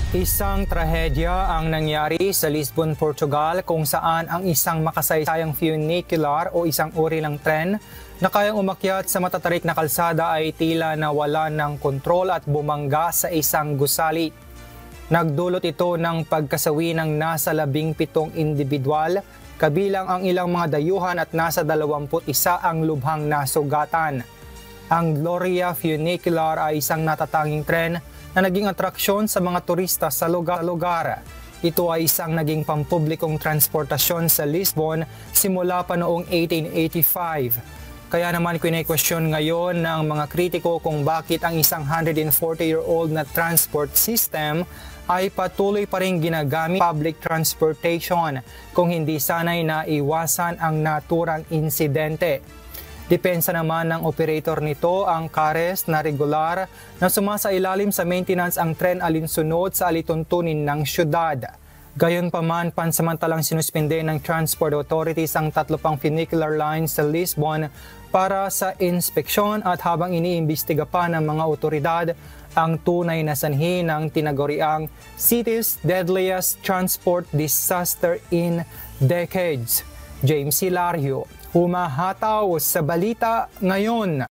Isang trahedya ang nangyari sa Lisbon, Portugal kung saan ang isang makasaysayang funicular o isang uri ng tren na kayang umakyat sa matatarik na kalsada ay tila nawala ng kontrol at bumangga sa isang gusali. Nagdulot ito ng pagkasawi ng nasa 17 individual, kabilang ang ilang mga dayuhan at nasa 21 ang lubhang nasugatan. Ang Gloria Funicular ay isang natatanging tren na naging atraksyon sa mga turista sa lugar. Ito ay isang naging pampublikong transportasyon sa Lisbon simula pa noong 1885. Kaya naman kine-question ngayon ng mga kritiko kung bakit ang isang 140-year-old na transport system ay patuloy pa rin ginagamit public transportation kung hindi sanay na iwasan ang naturang insidente. Depensa naman ng operator nito ang CARES na regular na sumasailalim sa maintenance ang tren alinsunod sa alituntunin ng syudad. Gayunpaman, pansamantalang sinuspende ng Transport Authorities ang 3 pang funicular lines sa Lisbon para sa inspeksyon at habang iniimbestiga pa ng mga otoridad ang tunay na sanhi ng tinaguriang city's deadliest transport disaster in decades. James Hilario, humahataw sa balita ngayon.